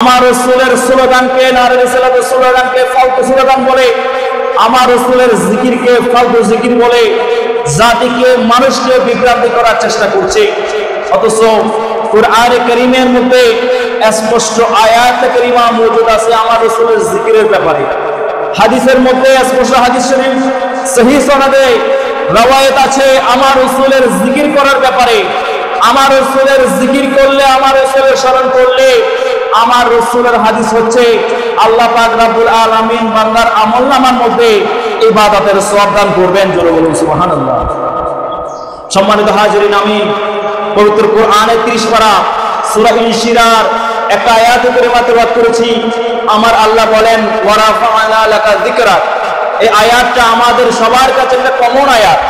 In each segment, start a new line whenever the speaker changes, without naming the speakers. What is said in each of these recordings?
আমার রাসূলের স্লোগানকে নারে রিসালাতের স্লোগানকে ফালতু স্লোগান বলে, আমার রাসূলের জিকিরকে ফালতু জিকির বলে জাতিকে মানুষকে বিভ্রান্তি করার চেষ্টা করছে। অথচ কুরআনে কারীমের মধ্যে স্পষ্ট আয়াত কারীমা মওজুদ আছে আমার রাসূলের জিকিরের ব্যাপারে। হাদিসের মধ্যে স্পষ্ট হাদিস শরীফ সহিহ সনদে রওয়ায়াত আছে আমার রাসূলের জিকির করার ব্যাপারে। আমার রাসূলের জিকির করলে, আমার রাসূলের স্মরণ করলে, আমার রাসূলের হাদিস হচ্ছে আল্লাহ পাক রব্বুল আলামিন বান্দার আমলনামার মধ্যে ইবাদতের সওয়াব দান করবেন। জোরে বলুন সুবহানাল্লাহ। সম্মানিত হাজিরিন, আমি পবিত্র কোরআনে 30 পারা সূরা ইনশিরার একটা আয়াত কারিমা তেলাওয়াত করেছি। আমার আল্লাহ বলেন ওয়া রাফা'না লাকা যিকরাক। এই আয়াতটা আমাদের সবার কাছে একটা কমন আয়াত।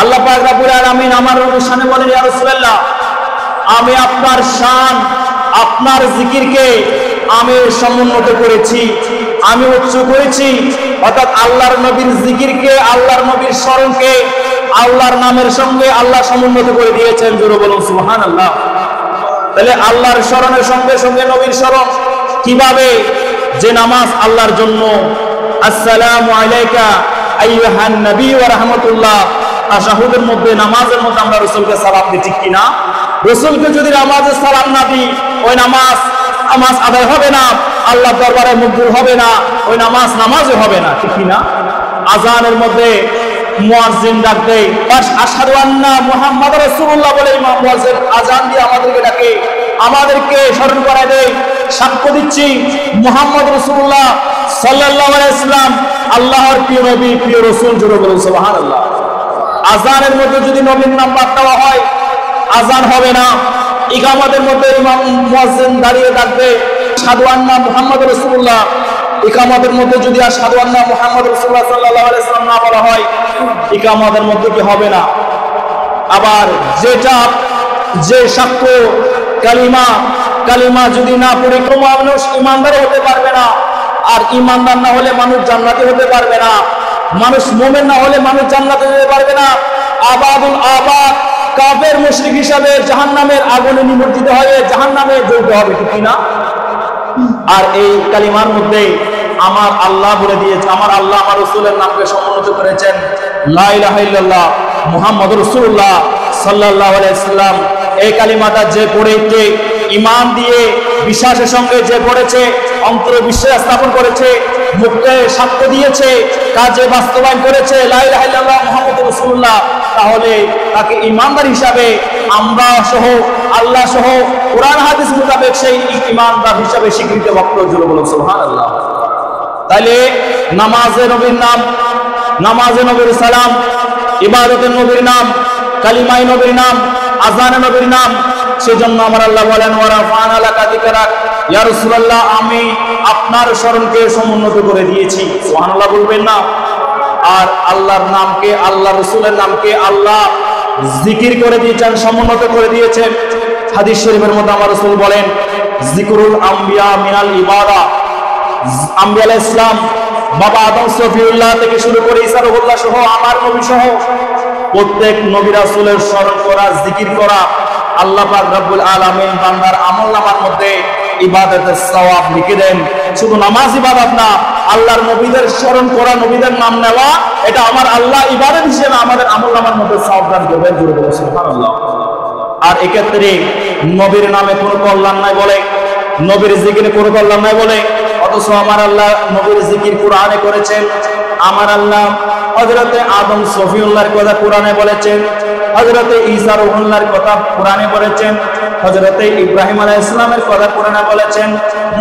আল্লাহ পাক রব্বুল আলামিন আমার নবীর শানে বলেন, ইয়া রাসূলুল্লাহ, আমি আপনার শান, আপনার জিকিরকে আমি সমুন্নত করেছি, আমি উচ্চ করেছি। অর্থাৎ আল্লাহর নবীর জিকিরকে, আল্লাহর নবীর স্মরণকে আল্লাহর নামের সঙ্গে আল্লাহ সমুন্নত করে দিয়েছেন। জোরে বলুন সুবহানাল্লাহ। তাহলে আল্লাহর স্মরণের সঙ্গে সঙ্গে নবীর স্মরণ কিভাবে? যে নামাজ আল্লাহর জন্য, আসসালামু আলাইকা আইয়ুহান নবী ওয়া রাহমাতুল্লাহ, তাশাহুদের মধ্যে নামাজের মধ্যে আমরা রাসূলকে সালাম দিই, ঠিক কি না? রাসূলকে যদি নামাজে সালাম না দিই, ওই নামাজ আদায় হবে না, আল্লাহর দরবারে মকবুল হবে না, ওই নামাজে হবে না, ঠিক কি না? আযানের মধ্যে মুয়াজ্জিন ডাক দেয়, আশহাদু আন্না মুহাম্মাদুর রাসূলুল্লাহ বলে ইমাম মুয়াজ্জিন আযান দিয়ে আমাদেরকে ডাকে, আমাদেরকে স্মরণ করায় দেয়, সাক্ষ্য দিচ্ছি মুহাম্মদ রাসূলুল্লাহ সাল্লাল্লাহু আলাইহি ওয়াসাল্লাম আল্লাহর প্রিয় নবী, প্রিয় রাসূল। জোরে বলুন সুবহানাল্লাহ। আযানের মধ্যে যদি নবীর নাম বাদ দেওয়া হয়, আযান হবে না। ইকামতের মধ্যে ইমাম মুয়াজ্জিন দাঁড়িয়ে ডাকবে আশহাদু আন্না মুহাম্মাদুর রাসূলুল্লাহ, ইকামতের মধ্যে যদি আশহাদু আন্না মুহাম্মাদুর রাসূলুল্লাহ সাল্লাল্লাহু আলাইহি ওয়াসাল্লাম না বলা হয়, ইকামতের মধ্যে কি হবে না? আবার যে সাক্ষ্য কালিমা যদি না পড়ে কোনো মানুষ ইমানদার হতে পারবে না। আর ইমানদার না হলে মানুষ জান্নাতি হতে পারবে না। মানুষ মুমিন না হলে মানুষ জান্নাতে যেতে পারবে না। আবাদ কাফের মুশরিক হিসাবে জাহান্নামের আগুনে নিমজ্জিত হয়ে জাহান্নামে জ্বলতে হবে, ঠিক না? আর এই কালিমার মধ্যে আমার আল্লাহ বলে দিয়েছে, আমার আল্লাহ আমার রাসূলের নামকে সমুন্নত করেছেন, লা ইলাহা ইল্লাল্লাহ মুহাম্মাদুর রাসূলুল্লাহ সাল্লাল্লাহু আলাইহি ওয়াসাল্লাম। এই কালিমাটা যে পড়েছে, ঈমান দিয়ে বিশ্বাসের সঙ্গে যে পড়েছে, অন্তরে বিশ্বাস স্থাপন করেছে, মুখে সাক্ষ্য দিয়েছে, কাজে বাস্তবায়ন করেছে লা ইলাহা ইল্লাল্লাহ মুহাম্মাদুর রাসূলুল্লাহ, তাহলে তাকে ঈমানদার হিসাবে আমরা সহ, আল্লাহ সহ, কোরআন হাদিস মোতাবেক সেই ঈমানদার হিসাবে স্বীকৃতি প্রাপ্ত। জোরে বলুন সুবহানাল্লাহ। তাহলে নামাজে নবীর নাম, নামাজে নবীর সালাম, ইবাদতের নবীর নাম, কালিমায়ে নবীর নাম, আযানে নবীর নাম। সেজন্য আমার আল্লাহ বলেন ওয়া রাফা'না লাকা যিকরাক, ইয়া রাসূলুল্লাহ, আমি আপনার স্মরণকে সমুন্নত করে দিয়েছি। সুবহানাল্লাহ বলবেন না? আর আল্লাহর নামকে, আল্লাহ রাসূলের নামকে আল্লাহ জিকির করে দিয়েছেন, সমুন্নত করে দিয়েছেন। হাদিস শরীফের মধ্যে আমার রাসূল বলেন, যিকরুল আম্বিয়া মিনাল ইবাদা। আম্বিয়া আলাইহিস সালাম, বাবা আদম সফিউল্লাহ থেকে শুরু করে ঈসা রূহুল্লাহ সহ, আমার নবী সহ প্রত্যেক নবী রাসূলের স্মরণ করা, জিকির করা, আল্লাহ পাক রব্বুল আলামিন বান্দার আমলনামার মধ্যে ইবাদতের সওয়াব লিখে দেন। শুধু নামাজ ইবাদত না, আল্লাহর নবীদের স্মরণ করা, নবীদের নাম নেওয়া, এটা আমার আল্লাহ ইবাদত হিসেবে আমাদের আমলনামার মধ্যে সওয়াব দান করবেন। জোরে বলুন সুবহানাল্লাহ। আর এক্ষেত্রে নবীর নামে কোনো কল্যাণ নাই বলে, নবীর জিকিরে কোনো কল্যাণ নাই বলে, অথচ আমার আল্লাহ নবীর জিকির কোরআনে করেছেন। আমার আল্লাহ হযরতে আদম সফিউল্লাহর কথা কোরআনে বলেছেন, হযরতে ঈসা রূহুল্লাহর কথা কোরআনে বলেছেন, হযরতে ইব্রাহিম আলাইহিস সালামের কথা কোরআনে বলেছেন,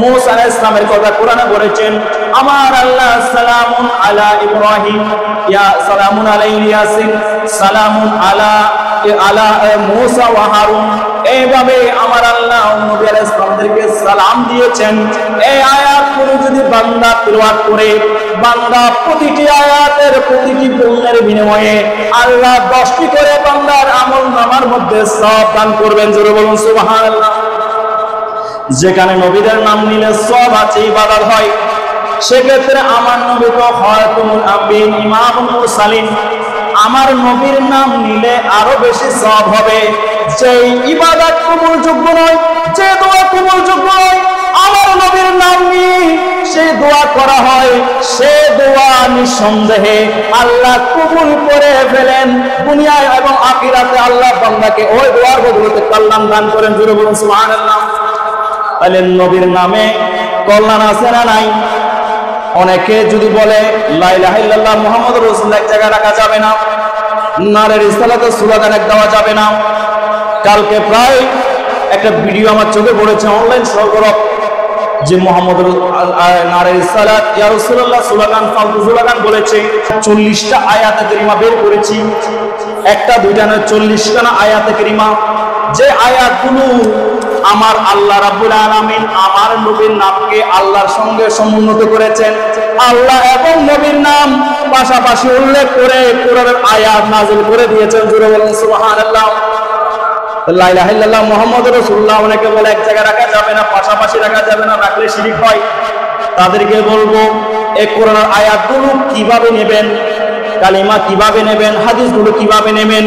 মূসা আলাইহিস সালামের কথা কোরআনে বলেছেন। আমার আল্লাহ সালামুন আলা ইব্রাহিম, ইয়া সালামুন আলা ইয়াসিন, সালামুন আলা মূসা ওয়া হারুন, এইভাবে আমার আল্লাহ নবী আলাইহিস সালামদেরকে সালাম দিয়েছেন। এই আয়াতগুলো যদি বান্দা তিলাওয়াত করে, বান্দা প্রতিটি আয়াতের প্রতিটি পণ্যের বিনিময়ে আল্লাহ 10টি করে বান্দার আমলনামার মধ্যে সওয়াব দান করবেন। জোরে বলুন সুবহানাল্লাহ। যেখানে নবীদের নাম নিলে সওয়াব আছে, ইবাদত হয়, সেক্ষেত্রে আমার নবী তো খাতামুল আম্বিয়া, ইমামুল মুরসালিন, আমার নবীর নাম নিলে আরো বেশি সওয়াব হবে। যে ইবাদত কবুলযোগ্য নয়, যে দোয়া কবুলযোগ্য নয়, আমার নবীর নাম নিয়ে সে দোয়া করা হয়, সে দোয়া নিঃসন্দেহে আল্লাহ কবুল করে ফেলেন। দুনিয়ায় এবং আখিরাতে আল্লাহ বান্দাকে ওই দোয়ার বদৌলতে কল্যাণ দান করেন। জোরে বলুন সুবহানাল্লাহ। তাহলে নবীর নামে কল্যাণ আছে না নাই? অনেকে যদি বলে লা ইলাহা ইল্লাল্লাহ মুহাম্মাদুর রাসূলুল্লাহ এক জায়গায় রাখা যাবে না, নারে রিসালাতের স্লোগান এক দেওয়া যাবে না। কালকে প্রায় একটা ভিডিও আমার চোখে পড়েছে অনলাইন সরবরাহ, যে মুহাম্মদুর নারে রিসালাত ইয়া রাসূলুল্লাহ স্লোগান ফালতু স্লোগান বলেছে। 40টা আয়াতে কারিমা বের করেছি, একটা দুইটা না 40টা না আয়াতে কারিমা, যে আয়াতগুলো আমার আল্লাহ রাব্বুল আলামিন আমার নবীর নামকে আল্লাহর সঙ্গে সমুন্নত করেছেন। আল্লাহ এবং নবীর নাম পাশাপাশি উল্লেখ করে কোরআনের আয়াত নাযিল করে দিয়েছেন। জোরে বলুন সুবহানাল্লাহ। লা ইলাহা ইল্লাল্লাহ মুহাম্মাদুর রাসূলুল্লাহ অনেকে বলে এক জায়গায় রাখা যাবে না, পাশাপাশি রাখা যাবে না, রাখলে শিরক হয়। তাদেরকে বলবো এই কোরআনের আয়াতগুলো কিভাবে নেবেন, কালিমা কিভাবে নেবেন, হাদিসগুলো কিভাবে নেবেন।